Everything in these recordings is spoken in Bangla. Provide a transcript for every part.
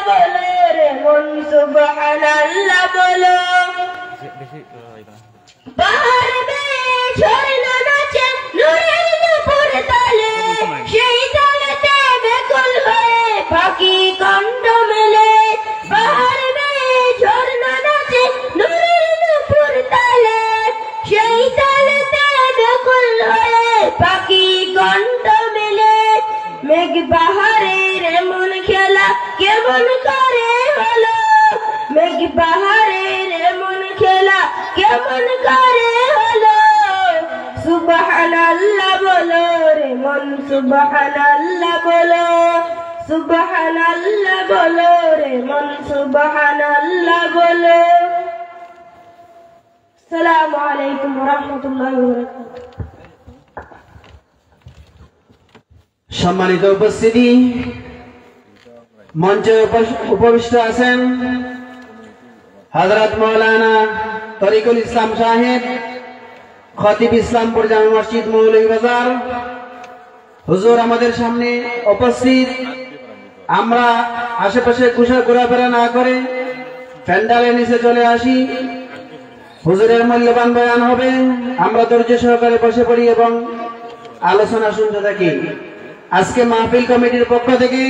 বলো রে মন সুবহানাল্লাহ বলো পাহাড় বেয়ে ঝর্ণা নাচে নূরের নূপুর তালে সেই তালেতে বেকুল হয়ে পাখি কণ্ঠ মেলে পাহাড় বেয়ে ঝর্ণা নাচে নূরের নূপুর তালে সেই তালেতে বেকুল হয়ে পাখি কণ্ঠ মেলে মেঘ পাহাড়ের এমন খেলা কেমন করে হলো মেঘ পাহাড়ের এমন খেলা কেমন করে হলো সুবহানাল্লাহ বলো রে মন সুবহানাল্লাহ বলো সুবহানাল্লাহ বলো রে মন সুবহানাল্লাহ বলো আসসালামু আলাইকুম ওয়া রাহমাতুল্লাহি ওয়া বারাকাতুহু সম্মানিত উপস্থিতি মঞ্চে উপবিষ্ট আছেন হযরত মাওলানা তরিকুল ইসলাম সাহেব খতিব ইসলামপুর জামে মসজিদ মৌলভীবাজার হুজুর আমাদের সামনে উপস্থিত আমরা আশেপাশে ঘোরাফেরা না করে প্যান্ডেলের নিচে চলে আসি হুজুরের মূল্যবান বয়ান হবে আমরা ধৈর্য সহকারে বসে পড়ি এবং আলোচনা শুনতে থাকি আজকে মাহফিল কমিটির পক্ষ থেকে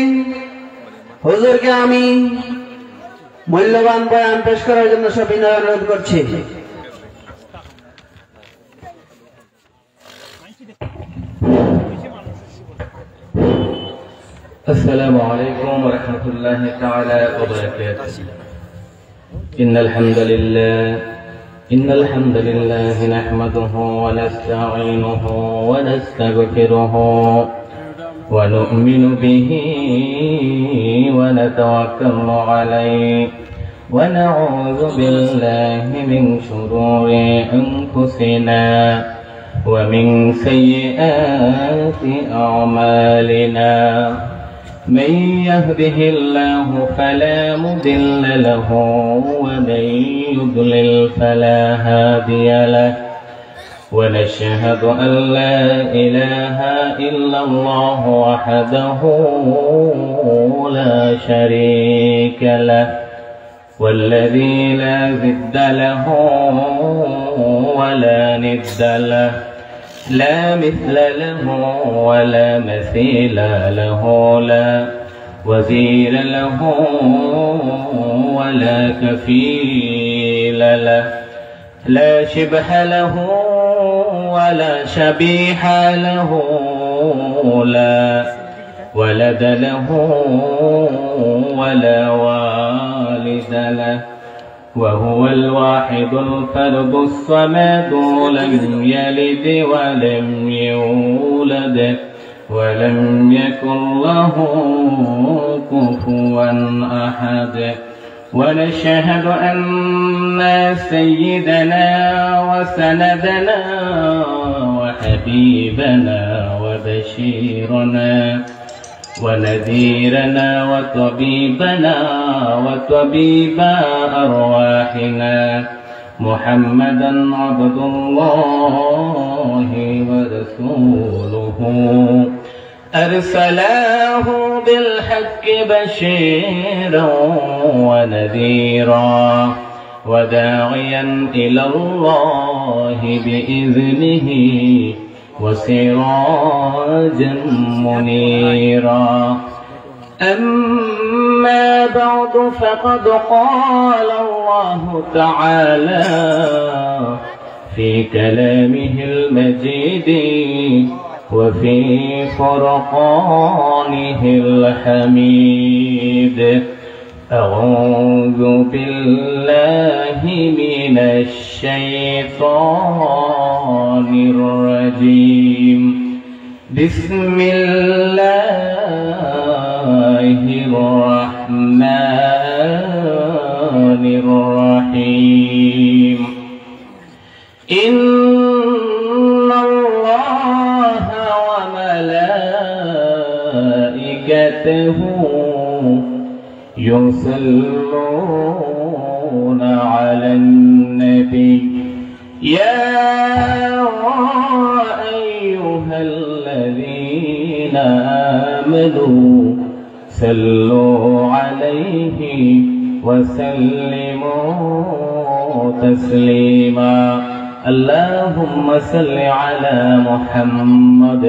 হুজুরকে আমি মূল্যবান বয়ান পেশ করার জন্য সবিনয় অনুরোধ করছি السلام عليكم ورحمة الله تعالى وبركاته إن الحمد لله نحمده ونستعينه ونستغفره ونؤمن به ونتوكل عليه ونعوذ بالله من شرور أنفسنا ومن سيئات أعمالنا من يهده الله فلا مضل له ومن يضلل فلا هادي له ونشهد أن لا إله إلا الله وحده لا شريك له والذي لا ضد له ولا ند له لا مثل له ولا مثيل له لا وزير له ولا كفيل له لا شبه له ولا شبيح له لا ولد له ولا والد له وهو الواحد الفرد الصمد لم يلد ولم يولد ولم يكن له كفوا أحد ونشهد أن سيدنا وسندنا وحبيبنا وبشيرنا ونذيرنا وطبيبنا وطبيب أرواحنا محمدا عبد الله ورسوله أرسله بالحق بشيرا ونذيرا وداعيا إلى الله بإذنه وسراجا منيرا أما بعد فقد قال الله تعالى في كلامه المجيد وفي فرقانه الحميد أعوذ بالله من الشيطان الرجيم بسم الله الرحمن الرحيم إن الله وملائكته يصلون على النبي يا أيها الذين آمنوا صلوا عليه وسلموا تسليما اللهم صل على محمد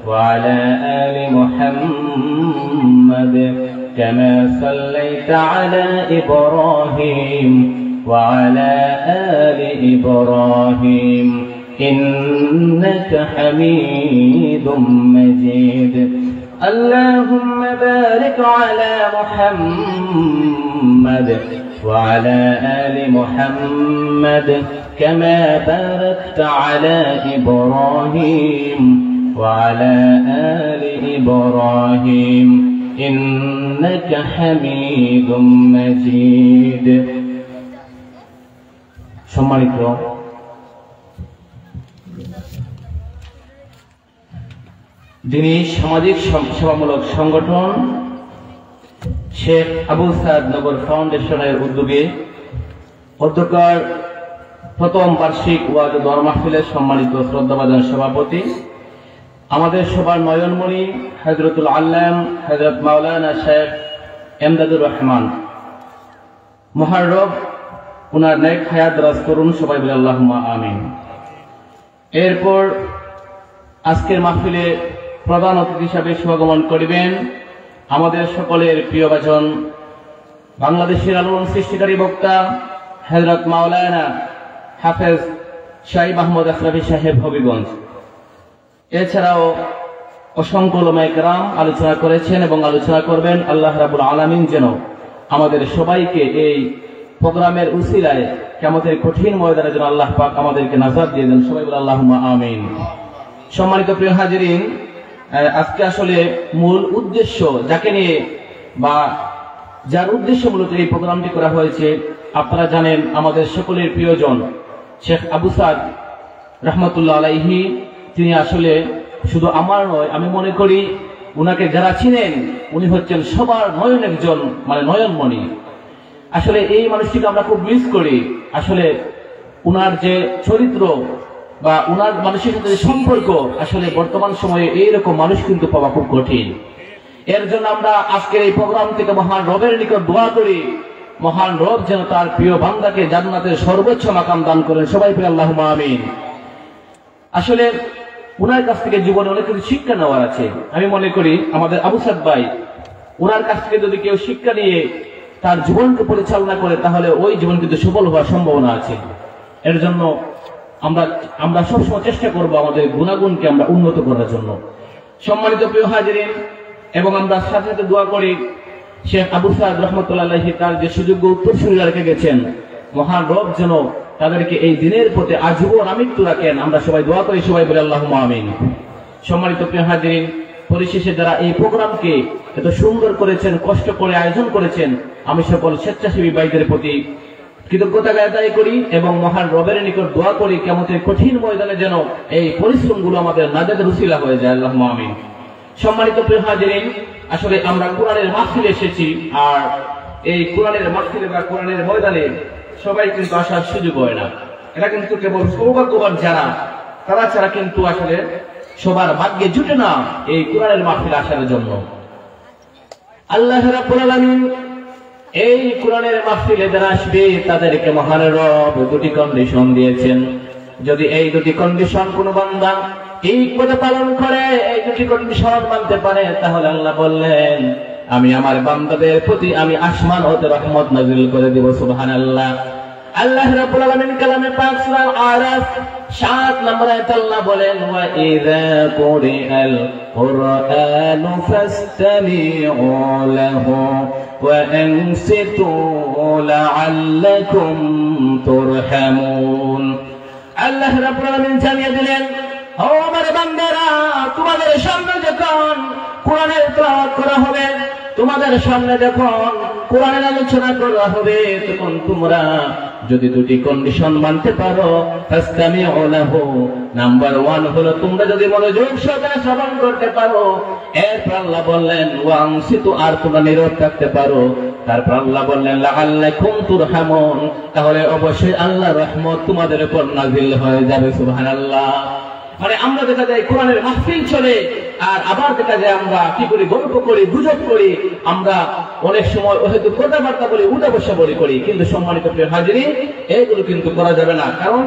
وعلى آل محمد كما صليت على إبراهيم وعلى آل إبراهيم إنك حميد مجيد اللهم بارك على محمد وعلى آل محمد كما باركت على إبراهيم وعلى آل إبراهيم إنك حميد مجيد সম্মানিত দিনী সামাজিক সেবামূলক সংগঠন শেখ আবু সাদ নগর ফাউন্ডেশনের উদ্যোগে অধ্যক্ষর প্রথম বার্ষিক ওয়াজ দোয়া মাহফিলের সম্মানিত শ্রদ্ধাভাজন সভাপতি আমাদের সবার নয়নমণি হযরতুল আল্লাম হযরত মাওলানা শেখ এমদাদুর রহমান মহান রব উনার নেক হায়াত দারাজ করুন সবাই বলে আল্লাহুম্মা আমিন। এরপর আজকের মাহফিলে প্রধান অতিথি হিসাবে শুভাগমন করিবেন আমাদের সকলের প্রিয়ভাজন বাংলাদেশের আলোড়ন সৃষ্টিকারী বক্তা হযরত মাওলানা হাফেজ শাহী মাহমুদ আশরাফী সাহেব হবিগঞ্জ। এছাড়াও অসংখ্য উলামায়ে কেরাম আলোচনা করেছেন এবং আলোচনা করবেন। আল্লাহ রাব্বুল আলামিন যেন আমাদের সবাইকে এই প্রোগ্রামের উসিলায় কিয়ামতের কঠিন ময়দানে যেন আল্লাহ পাক আমাদেরকে নাজাত দিয়ে দেন সবাই বলে আল্লাহুম্মা আমিন। সম্মানিত প্রিয় হাজিরিন, আজকে আসলে মূল উদ্দেশ্য যাকে নিয়ে বা যার উদ্দেশ্য মূলত এই প্রোগ্রামটি করা হয়েছে আপনারা জানেন আমাদের সকলের প্রিয়জন শেখ আবু সাদ রহমতুল্লাহ আলাইহি। তিনি আসলে শুধু আমার নয়, আমি মনে করি উনাকে যারা চিনেন উনি হচ্ছেন সবার নয়ন একজন নয়নমণি। আসলে এই মানুষটিকে আমরা খুব মিস করি। আসলে উনার যে চরিত্র বা উনার মানুষের সাথে সম্পর্ক আসলে বর্তমান সময়ে এইরকম মানুষ কিন্তু পাওয়া খুব কঠিন। এর জন্য আমরা আজকের এই প্রোগ্রাম থেকে মহান রবের নিকট দোয়া করি মহান রব যেন তার প্রিয় বান্দাকে জান্নাতের সর্বোচ্চ মাকাম দান করেন সবাই বলে আল্লাহুম্মা আমিন। আসলে উনার কাছ থেকে জীবনে অনেক কিছু শিক্ষা নেওয়ার আছে। আমি মনে করি আমাদের আবু সাদ ভাই উনার কাছ থেকে যদি কেউ শিক্ষা নিয়ে তার জীবনকে পরিচালনা করে তাহলে ওই জীবন কিন্তু সফল হওয়ার সম্ভাবনা আছে। এর জন্য আমরা সবসময় চেষ্টা করব আমাদের গুণাগুণকে আমরা উন্নত করার জন্য। সম্মানিত প্রিয় হাজিরিন, এবং আমরা সাথে সাথে দোয়া করি শেখ আবু সাদ রহমতুল্লাহ আলাইহি তার যে সুযোগ্য উত্তরসূরিরা রেখে গেছেন মহান রব যেন তাদেরকে এই দিনের প্রতি আজীবন আমৃত্যু রাখেন। আমরা সবাই দোয়া করি সবাই বলে আল্লাহুম্মা আমিন। সম্মানিত প্রিয় হাজিরিন, পরিশেষে যারা এই প্রোগ্রামকে এত সুন্দর করেছেন, কষ্ট করে আয়োজন করেছেন, আমি সকল স্বেচ্ছাসেবী ভাইদের প্রতি কৃতজ্ঞতা আদায় করি এবং মহান রবের নিকট দোয়া করি কিয়ামতের কঠিন ময়দানে যেন এই পরিশ্রমগুলো আমাদের নাজাতের উসিলা হয়ে যায় আল্লাহুম্মা আমিন। সম্মানিত প্রিয় হাজিরিন, আসলে আমরা কোরআনের মাহফিলে এসেছি, আর এই কোরআনের মাহফিলে বা কোরআনের ময়দানে সবাই কিন্তু আসার সুযোগ হয় না। এটা কিন্তু কেবল সৌভাগ্যবান যারা তারা ছাড়া কিন্তু আসলে সবার ভাগ্যে জুটে না এই কোরআনের মাহফিলে আসার জন্য। আল্লাহ রাব্বুল আলামিন এই কোরআনের মাহফিলে যারা আসবে তাদেরকে মহান রব দুটি কন্ডিশন দিয়েছেন। যদি এই দুটি কন্ডিশন কোন বান্দা ঠিক মতো পালন করে, এই দুটি কন্ডিশন মানতে পারে, তাহলে আল্লাহ বললেন আমি আমার বান্দাদের প্রতি আমি আসমান হতে রহমত নাযিল করে দেব। সুবহানাল্লাহ। আল্লাহ রাব্বুল আলামিন কালামে পাক সূরা আরাফ 7 নম্বর আয়াতে আল্লাহ বলেন ওয়া ইযা কুরিআল কুরআনু ফাসতামিউ লাহু ওয়া আনসিতু লাআল্লাকুম তুরহামুন। আল্লাহ রাব্বুল আলামিন জানিয়ে দিলেন, ও আমার বান্দারা, তোমাদের সামনে যখন কোরআনের তেলাওয়াত করা হবে, তোমাদের সামনে যখন কোরআনের আলোচনা করা হবে, তখন তোমরা যদি দুটি কন্ডিশন মানতে পারো, ফাসতামিউ লাহু, নাম্বার 1 হলো তোমরা যদি মনোযোগ সহকারে শ্রবণ করতে পারো। এরপর আল্লাহ বললেন ওয়াংসিতু, আর তোমরা নীরব থাকতে পারো। তারপর আল্লাহ বললেন লাআল্লাকুম তুরহামুন, তাহলে অবশ্যই আল্লাহর রহমত তোমাদের উপর নাযিল হয়ে যাবে। সুবহানাল্লাহ। মানে আমরা দেখা যায় কোরআনের মাহফিল চলে, আর আবার দেখা যায় আমরা কি করি, গল্প করি, গুজব করি, আমরা অনেক সময় হয়তো কথাবার্তা বলি, উঠা বসা বলি করি। কিন্তু সম্মানিত প্রিয় হাজিরিন, এগুলো কিন্তু করা যাবে না, কারণ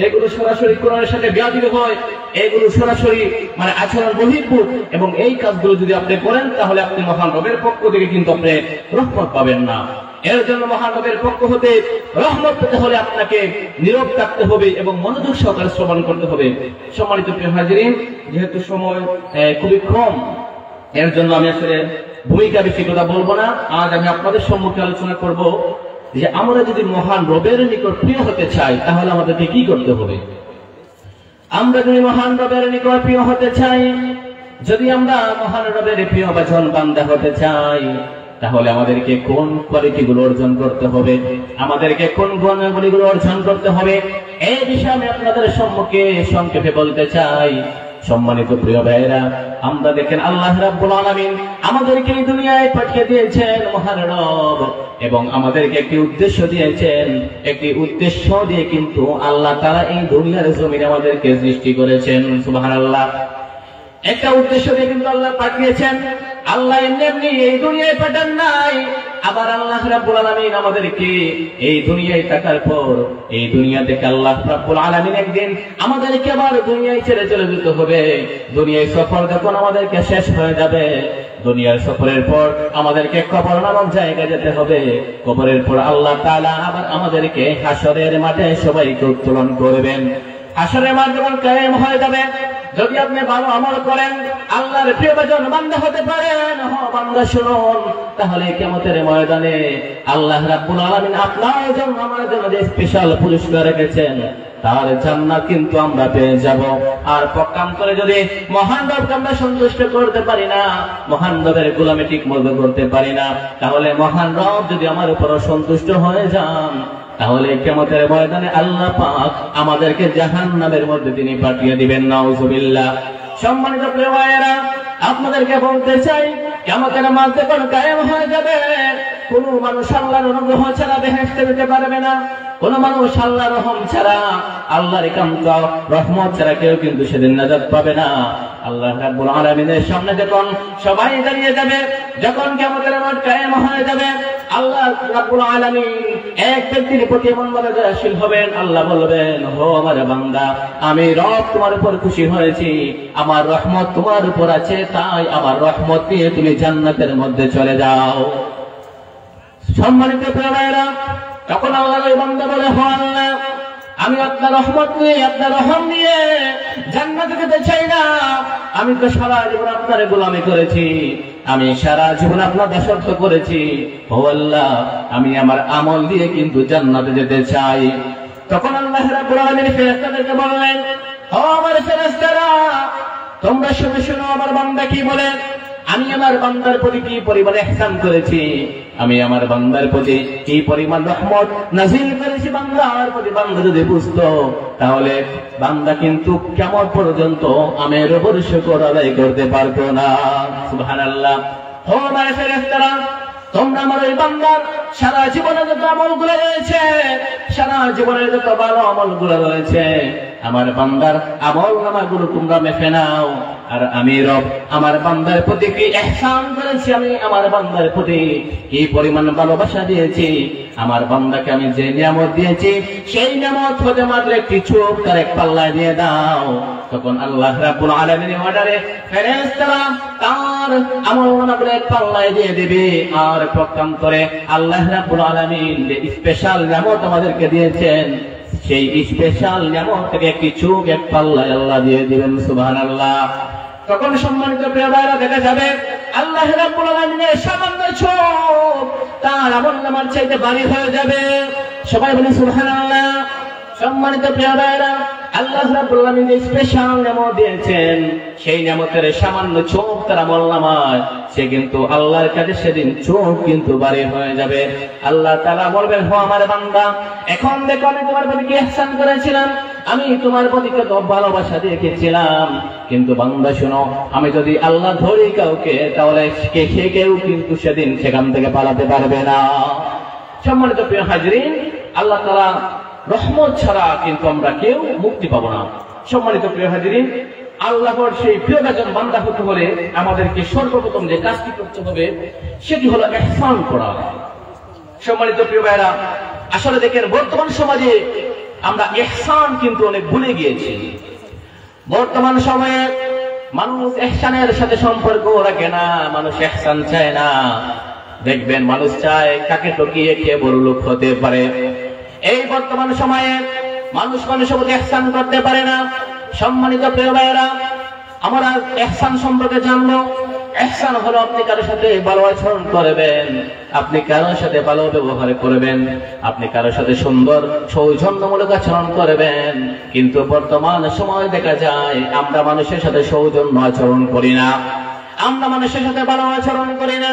এগুলো সরাসরি কোরআনের সাথে বিয়াদবি হয়, এগুলো সরাসরি মানে আচরণ বহির্ভূত। এবং এই কাজগুলো যদি আপনি করেন তাহলে আপনি মহান রবের পক্ষ থেকে কিন্তু আপনি রহমত পাবেন না। এর জন্য মহান রবের পক্ষ হতে রহমত পেতে হলে আপনাকে নীরব থাকতে হবে এবং মনোযোগ সহকারে শ্রবণ করতে হবে। সম্মানিত প্রিয় হাজিরিন, যেহেতু সময় খুবই কম, এর জন্য আমি আসলে ভূমিকা বেশি কথা বলবো না। আজ আমি আপনাদের সম্মুখে আলোচনা করব যে আমরা যদি মহান রবের নিকট প্রিয় হতে চাই তাহলে আমাদেরকে কি করতে হবে। আমরা যদি মহান রবের নিকট প্রিয় হতে চাই, যদি আমরা মহান রবের প্রিয় বাজন বান্দা হতে চাই, তাহলে আমাদেরকে কোন কোয়ালিটিগুলো অর্জন করতে হবে, আমাদেরকে কোন গুণাবলীগুলো অর্জন করতে হবে, এই বিষয়ে আমি আপনাদের সম্মুখে সংক্ষেপে বলতে চাই। সম্মানিত প্রিয় ভাইয়েরা, আমরা দেখেন আল্লাহ রাব্বুল আলামিন আমাদেরকে এই দুনিয়ায় পাঠিয়ে দিয়েছেন মহান রব, এবং আমাদেরকে একটি উদ্দেশ্য দিয়েছেন। একটি উদ্দেশ্য দিয়ে কিন্তু আল্লাহ তাআলা এই দুনিয়ার জমিনে আমাদেরকে সৃষ্টি করেছেন। সুবহানাল্লাহ, একটা উদ্দেশ্য দিয়ে কিন্তু আল্লাহ পাঠিয়েছেন। আল্লাহ এমনি এমনি এই দুনিয়ায় পাঠান নাই। আবার আল্লাহ রাব্বুল আলামিন আমাদেরকে এই দুনিয়ায় থাকার পর এই দুনিয়া থেকে আল্লাহ রাব্বুল আলামিন একদিন আমাদেরকে আবার দুনিয়ায় ছেড়ে চলে যেতে হবে। দুনিয়ায় সফর যখন আমাদেরকে শেষ হয়ে যাবে, দুনিয়ার সফরের পর আমাদেরকে কবর নামক জায়গায় যেতে হবে। কবরের পর আল্লাহ তাআলা আবার আমাদেরকে হাসরের মাঠে সবাইকে উত্তোলন করবেন। হাসরের মাঠ যখন কায়েম হয়ে যাবে, যদি আপনি ভালো আমল করেন, আল্লাহর প্রিয়জন বান্দা হতে পারেন, বান্দা শুনুন, তাহলে কিয়ামতের ময়দানে আল্লাহ রাব্বুল আলামিন আপনার জন্য আমার জন্য যে স্পেশাল পুরস্কার রেখেছেন তার জান্নাত কিন্তু আমরা পেয়ে যাব। আর পক্ষান্তরে যদি মহান রবকে আমরা সন্তুষ্ট করতে পারি না, মহান রবের গোলামি ঠিক মতো করতে পারি না, তাহলে মহান রব যদি আমার উপর সন্তুষ্ট হয়ে যান, তাহলে কিয়ামতের ময়দানে আল্লাহ পাক আমাদেরকে জাহান্নামের মধ্যে তিনি পাঠিয়ে দিবেন। নাউজুবিল্লাহ। সম্মানিত প্রিয় ভাইয়েরা, আপনাদেরকে বলতে চাই, কিয়ামতের মাঠ যখন কায়েম হয়ে যাবে, কোন মানুষ আল্লাহর অনুগ্রহ ছাড়া বেহেশতে যেতে পারবে না। কোন মানুষ আল্লাহর রহম ছাড়া, আল্লাহর একান্ত রহমত ছাড়া কেউ কিন্তু সেদিন নাজাত পাবে না। আল্লাহ রাব্বুল আলামিনের সামনে যখন সবাই দাঁড়িয়ে যাবে, যখন কিয়ামতের মাঠ কায়েম হয়ে যাবে, আল্লাহ রাব্বুল আলামিন এক ব্যক্তির প্রতি এমন ভাবে দয়াশীল হবেন, আল্লাহ বলবেন, হো আমার বান্দা, আমি রব তোমার উপর খুশি হয়েছি, আমার রহমত তোমার উপর আছে, তাই আমার রহমত নিয়ে তুমি জান্নাতের মধ্যে চলে যাও। সম্মানিত প্রিয় ভাইরা, তখন আল্লাহর ওই বান্দা বলে, হো আল্লাহ, আমি আপনার রহমত নিয়ে, আপনার রহম নিয়ে জান্নাতে যেতে চাই না। আমি তো সারা জীবন আপনার গোলামি করেছি, আমি সারা জীবন আপনার দাসত্ব করেছি। ও আল্লাহ, আমি আমার আমল দিয়ে কিন্তু জান্নাতে যেতে চাই। তখন আল্লাহ রাব্বুল আলামিন ফেরেশতাদেরকে বললেন, ও আমার ফেরেশতারা, তোমরা শুনে শোনো আমার বান্দা কি বলে। আমি আমার বান্দার প্রতি কি পরিমাণ ইহসান করেছি, আমি আমার বান্দার প্রতি কি পরিমাণ রহমত নাযিল করেছি বান্দার প্রতি। বান্দা যদি বুঝতো, তাহলে বান্দা কিন্তু কিয়ামত পর্যন্ত আমের উপর শুকর আদায় করতে পারতো না। সুবহানাল্লাহ। ও আমার ফেরেশতারা, তোমরা আমার এই বান্দার সারা জীবনে যত আমলগুলো রয়েছে, সারা জীবনের যত ভালো আমলগুলো রয়েছে, আমার বান্দার আমল নামাগুলো তোমরা মেপে নাও। আর আমি রব আমার বান্দার প্রতি কি ইহসান করেছি, আমি আমার বান্দার প্রতি কি পরিমাণ ভালোবাসা দিয়েছি, আমার বান্দাকে আমি যে নিয়ামত দিয়েছি, সেই নিয়ামত হতে মাত্র একটি চোখ তার এক পাল্লায় দিয়ে দাও। তখন আল্লাহ রাব্বুল আলামিনের অর্ডারে ফেরেশতারা তার আমল নামাগুলো এক পাল্লায় দিয়ে দেবে। আর পক্ষান্তরে আল্লাহ রাব্বুল আলামিন যে স্পেশাল নিয়ামত আমাদেরকে দিয়েছেন, সেই স্পেশাল নিয়ামত থেকে একটি চোখ এক পাল্লায় আল্লাহ দিয়ে দিবেন। সুবহানাল্লাহ। তখন সম্মানিত প্রিয় ভাইরা, দেখা যাবে আল্লাহ রাব্বুল আলামিনের সামান্য চোখ তার আমল নামার চাইতে ভারী হয়ে যাবে। সবাই বলি সুবহানাল্লাহ। সম্মানিত প্রিয় ভাইরা, আল্লাহ রাব্বুল আলামিন যে স্পেশাল নিয়ামত দিয়েছেন, সেই নিয়ামতের সামান্য চোখ তার আমল নামায়, সে কিন্তু আল্লাহর কাছে সেদিন চোখ কিন্তু ভারী হয়ে যাবে। আল্লাহ তাআলা বলবেন, হো আমার বান্দা, এখন দেখো আমি তোমার প্রতি কি ইহসান করেছিলাম, আমি তোমার প্রতি কত ভালোবাসা দেখিয়েছিলাম। কিন্তু বান্দা শোনো, আমি যদি আল্লাহ ধরি কাউকে, তাহলে সে কেউ কিন্তু সেদিন সেখান থেকে পালাতে পারবে না। সম্মানিত প্রিয় হাজরিন, আল্লাহ তাআলা রহমত ছাড়া কিন্তু আমরা কেউ মুক্তি পাবো না। সম্মানিত প্রিয় হাজিরিন, আল্লাহর সেই প্রিয় একজন বান্দা হতে হলে আমাদেরকে সর্বপ্রথম যে কাজটি করতে হবে সেটি হলো ইহসান করা। সম্মানিত প্রিয় ভাইরা, আসলে দেখেন বর্তমান সমাজে আমরা ইহসান কিন্তু অনেক ভুলে গিয়েছি। বর্তমান সময়ে মানুষ ইহসানের সাথে সম্পর্ক রাখে না, মানুষ ইহসান চায় না। দেখবেন মানুষ চায় কাকে টকিয়ে কে বড় লোক হতে পারে। এই বর্তমান সময়ে মানুষ মানুষের প্রতি ইহসান করতে পারে না। সম্মানিত প্রিয় ভাইয়েরা, আমরা ইহসান সম্পর্কে জানবো। ইহসান হলো আপনি কারোর সাথে ভালো আচরণ করবেন, আপনি কারোর সাথে ভালো ব্যবহার করবেন, আপনি কারোর সাথে সুন্দর সৌজন্যমূলক আচরণ করবেন। কিন্তু বর্তমান সময় দেখা যায় আমরা মানুষের সাথে সৌজন্য আচরণ করি না, আমরা মানুষের সাথে ভালো আচরণ করি না,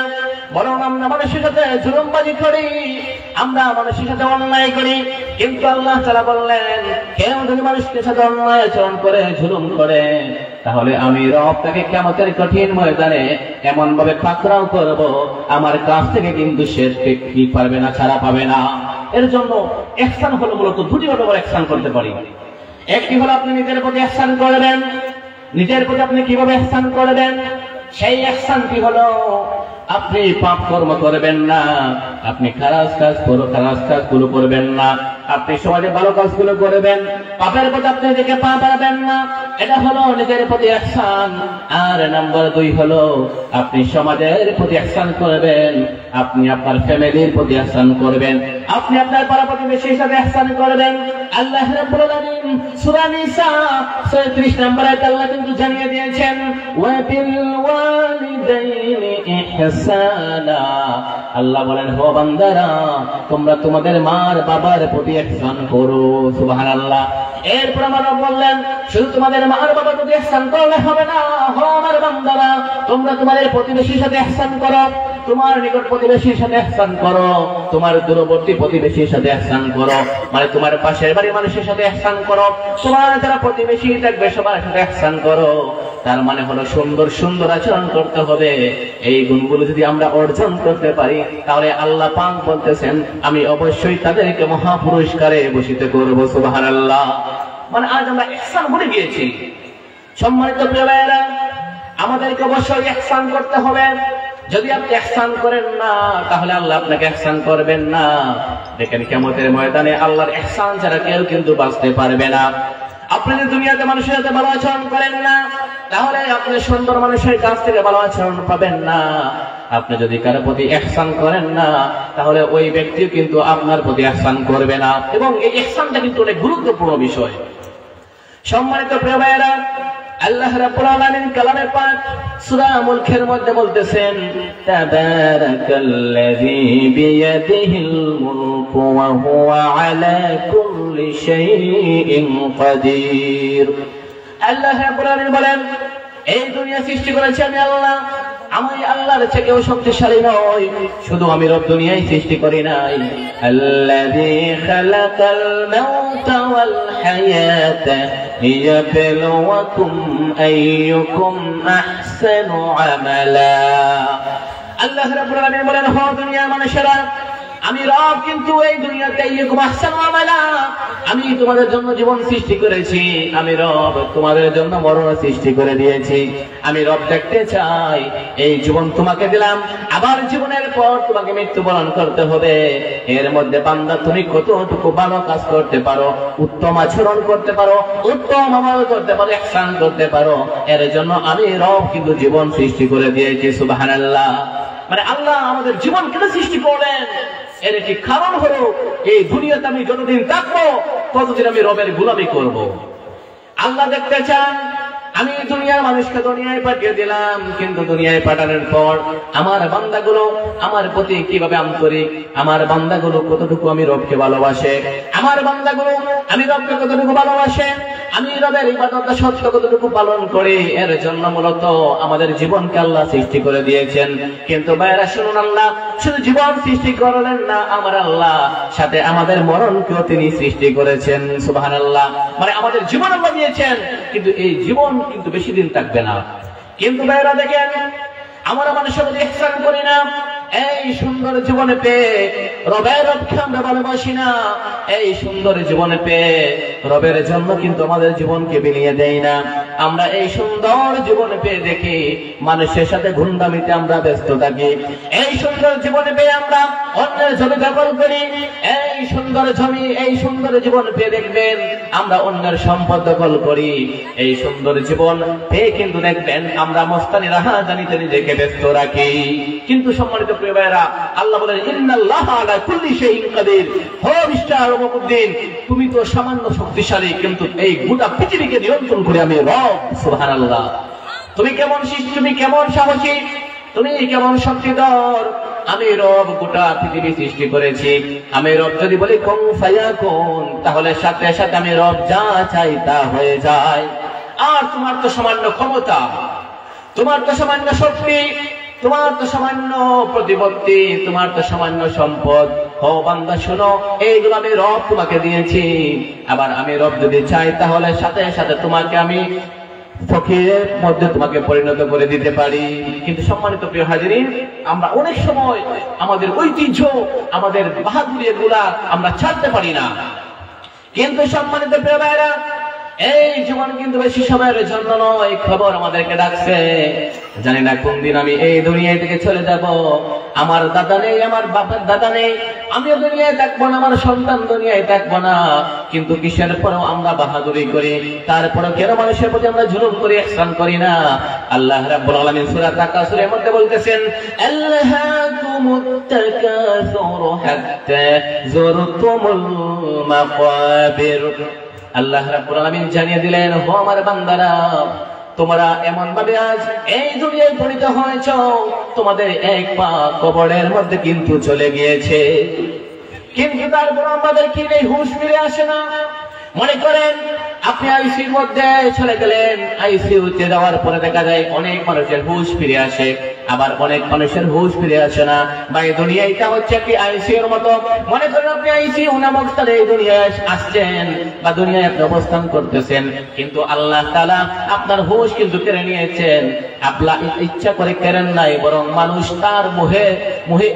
বরং আমরা মানুষের সাথে জুলুমবাজি করি, আমরা মানুষের সাথে অন্যায় করি। কিন্তু আল্লাহ তাআলা বললেন, কেউ যদি মানুষের সাথে অন্যায় আচরণ করে, জুলুম করে, তাহলে আমি রব তাকে কিয়ামতের কঠিন ময়দানে এমন ভাবে পাকড়াও করব, আমার কাছ থেকে কিন্তু সে কি পারবে না, ছাড়া পাবে না। এর জন্য ইহসান হলো মূলত দুটি ভাবে আমরা ইহসান করতে পারি। একটি হলো আপনি নিজের প্রতি ইহসান করবেন। নিজের প্রতি আপনি কিভাবে ইহসান করবেন? সেই ইহসানটি হলো আপনি পাপ কর্ম করবেন না, আপনি খারাপ কাজগুলো করবেন না, আপনি সমাজে ভালো কাজগুলো করবেন, পাপের প্রতি আপনি নিজেকে পা বাড়াবেন না। এটা হলো নিজের প্রতি ইহসান। আর নাম্বার 2 হলো আপনি সমাজের প্রতি ইহসান করবেন, আপনি আপনার ফ্যামিলির প্রতি ইহসান করবেন, আপনি আপনার পাড়া প্রতিবেশীর সাথে ইহসান করবেন। আল্লাহ রাব্বুল আলামিন সূরা নিসা 36 নম্বর আয়াতে আল্লাহ কিন্তু জানিয়ে দিয়েছেন, ওয়া বিল ওয়ালিদাইনি ইহসানা। আল্লাহ বলেন, হে বান্দারা, তোমরা তোমাদের মার বাবার প্রতি ইহসান করো। সুবহানাল্লাহ। এরপর আমার রব বললেন, শুধু তোমাদের মার বাবার প্রতি ইহসান করলে হবে না, হে আমার বান্দারা, তোমরা তোমাদের প্রতিবেশীর সাথে ইহসান করো, তোমার নিকট প্রতিবেশীর সাথে ইহসান করো, তোমার দূরবর্তী প্রতিবেশীর সাথে ইহসান করো, মানে তোমার পাশের বাড়ির মানুষের সাথে ইহসান করো, তোমার যারা প্রতিবেশী থাকবে সবার সাথে ইহসান করো। তার মানে হলো সুন্দর সুন্দর আচরণ করতে হবে। এই গুণগুলো যদি আমরা অর্জন করতে পারি, তাহলে আল্লাহ পাক বলতেছেন, আমি অবশ্যই তাদেরকে মহা পুরস্কারে ভূষিত করব। সুবহানাল্লাহ। মানে আজ আমরা ইহসান ভুলে গিয়েছি। সম্মানিত প্রিয় ভাইয়েরা, আমাদেরকে অবশ্যই ইহসান করতে হবে। যদি আপনি ইহসান করেন না, তাহলে আল্লাহ আপনাকে ইহসান করবেন না। দেখেন কিয়ামতের ময়দানে আল্লাহর ইহসান ছাড়া কেউ কিন্তু বাঁচতে পারবে না। আপনি যদি দুনিয়াতে মানুষের সাথে ভালো আচরণ করেন না, তাহলে আপনি সুন্দর মানুষের কাছ থেকে ভালো আচরণ পাবেন না। আপনি যদি কারো প্রতি ইহসান করেন না, তাহলে ওই ব্যক্তিও কিন্তু আপনার প্রতি ইহসান করবে না। এবং এই ইহসানটা কিন্তু অনেক গুরুত্বপূর্ণ বিষয়। সম্মানিত প্রিয় ভাইয়েরা, আল্লাহ রাব্বুল আলামিন কালামে পাক সূরা মুলকের মধ্যে বলতেছেন, তাবারাকাল্লাযী বিয়াদিহিল মুলকু ওয়া হুয়া আলা কুল্লি শাইইন কাদির। আল্লাহ রাব্বুল আলামিন বলেন, এই দুনিয়া সৃষ্টি করেছি আমি আল্লাহ, আমি আল্লাহর চেয়ে কেউ শক্তিশালী নয়। শুধু আমি রব দুনিয়ায় সৃষ্টি করি নাই। আল্লাযী খালাকাল মাউতা ওয়াল হায়াতা লিয়াবলুয়াকুম আইয়ুকুম আহসানু আমালা। আল্লাহ রাব্বুল আলামিন বলেন, হে দুনিয়ার মানুষেরা, আমি রব কিন্তু এই দুনিয়াতে আইয়ুকুম আহসানু আমালা, আমি তোমাদের জন্য জীবন সৃষ্টি করেছি, আমি রব তোমাদের জন্য মরণ সৃষ্টি করে দিয়েছি। আমি রব দেখতে চাই, এই জীবন তোমাকে দিলাম, আবার জীবনের পর তোমাকে মৃত্যুবরণ করতে হবে। এর মধ্যে বান্দা তুমি কতটুকু ভালো কাজ করতে পারো, উত্তম আচরণ করতে পারো, উত্তম আমল করতে পারো, ইহসান করতে পারো, এর জন্য আমি রব কিন্তু জীবন সৃষ্টি করে দিয়েছি। সুবহানাল্লাহ। মানে আল্লাহ আমাদের জীবন কেন সৃষ্টি করলেন, এর একটি কারণ হলো, এই দুনিয়াতে আমি যতদিন থাকবো ততদিন আমি রবের গোলামি করব। আল্লাহ দেখতে চান, আমি দুনিয়ার মানুষকে দুনিয়ায় পাঠিয়ে দিলাম, কিন্তু দুনিয়ায় পাঠানোর পর আমার বান্দাগুলো আমার প্রতি কিভাবে আন্তরিক, আমার বান্দাগুলো কতটুকু আমি রবকে ভালোবাসে, আমার বান্দাগুলো আমি রবকে কতটুকু ভালোবাসে, আমি রবের ইবাদতটা সত্য কতটুকু পালন করি, এর জন্য মূলত আমাদের জীবনকে আল্লাহ সৃষ্টি করে দিয়েছেন। কিন্তু ভাইরা শুনুন, আল্লাহ শুধু জীবন সৃষ্টি করলেন না, আমার আল্লাহ সাথে আমাদের মরণকেও তিনি সৃষ্টি করেছেন। সুবহানাল্লাহ। মানে আমাদের জীবন আল্লাহ দিয়েছেন, কিন্তু এই জীবন কিন্তু বেশি দিন থাকবে না। কিন্তু ভাইরা দেখেন, আমরা মানুষের প্রতি ইহসান করি না, এই সুন্দর জীবনে পেয়ে রবের রবকে আমরা ভালোবাসি না, এই সুন্দর জীবনে পেয়ে রবের জন্য কিন্তু আমাদের জীবনকে বিলিয়ে দেই না। আমরা এই সুন্দর জীবনে পেয়ে দেখি মানুষের সাথে গুন্ডামিতে আমরা ব্যস্ত থাকি। এই সুন্দর জীবনে পেয়ে আমরা অন্যের জমি দখল করি। এই সুন্দর জমি, এই সুন্দর জীবন পেয়ে দেখবেন আমরা অন্যের সম্পদ দখল করি। এই সুন্দর জীবন পেয়ে কিন্তু দেখবেন আমরা মস্তানি রাহাজানিতে নিজেকে ব্যস্ত রাখি। কিন্তু সম্মানিত প্রিয় ভাইরা, আল্লাহ বলেন ইন্নাল্লাহা আলা কুল্লি শাইইন কাদির। হে মিস্টার রবুদ্দিন, তুমি তো সামান্য শক্তিশালী, কিন্তু এই গোটা পৃথিবীকে নিয়ন্ত্রণ করে আমি রব। সুবহানাল্লাহ। তুমি কেমন শিষ্ট, তুমি কেমন সাহসী, তুমি কেমন শক্তিধর। আমি রব গোটা পৃথিবী সৃষ্টি করেছি। আমি রব যদি বলি কুন ফায়াকুন, তাহলে সাথে সাথে আমি রব যা চাই তা হয়ে যায়। আর তোমার তো সামান্য ক্ষমতা, তোমার তো সামান্য শক্তি, তোমার তো সামান্য প্রতিপত্তি, তোমার তো সামান্য সম্পদ। ও বান্দা শোনো, এইগুলো আমি রব তোমাকে দিয়েছি। আবার আমি রব যদি চাই তাহলে সাথে সাথে তোমাকে আমি ফকিরের মধ্যে তোমাকে পরিণত করে দিতে পারি। কিন্তু সম্মানিত প্রিয় হাজিরিন, আমরা অনেক সময় আমাদের ঐতিহ্য, আমাদের বাহাদুরি এগুলা আমরা ছাড়তে পারি না। কিন্তু সম্মানিত প্রিয় ভাইরা, এই জীবন কিন্তু বেশি সময়ের জন্য নয়। খবর আমাদেরকে ডাকছে, জানি না কোন দিন আমি এই দুনিয়া থেকে চলে যাব। আমার দাদা নেই, আমার বাবার দাদা নেই, আমিও দুনিয়ায় থাকবো না, আমার সন্তান দুনিয়ায় থাকবো না। কিন্তু কিসের পরেও আমরা বাহাদুরি করি, তারপরেও কেন মানুষের প্রতি আমরা জুলুম করি, ইহসান করি না? আল্লাহ রাব্বুল আলামিন সূরা তাকাসুরের মধ্যে বলতেছেন, আল্লাহাকুমুত তাকাসুর হাত্তা যুরতুমুল মাকাবির। আল্লাহ রাব্বুল আলামিন জানিয়ে দিলেন, ও আমার বান্দারা, তোমরা এমন ভাবে আজ এই দুনিয়ায় পরিণত হয়েছ, তোমাদের এক পা কবরের মধ্যে কিন্তু চলে গিয়েছে। কিন্তু তারপর আমাদের কি নেই, হুঁশ ফিরে আসে না। মনে করেন আপনি আইসিউর মধ্যে চলে গেলেন, আইসিউতে যাওয়ার পরে দেখা যায় অনেক মানুষের হুঁশ ফিরে আসে, আবার অনেক মানুষের হুঁশ ফিরে আসে না। বা এই দুনিয়াটা হচ্ছে কি আইসিউর মতো। মনে করেন আপনি আইসিইউ নামক স্থানে এই দুনিয়ায় আসছেন বা দুনিয়ায় আপনি অবস্থান করতেছেন, কিন্তু আল্লাহ তাআলা আপনার হুঁশ কিন্তু কেড়ে নিয়েছেন। আপনার ইচ্ছা করে কেড়েন নাই, বরং মানুষ তার মোহে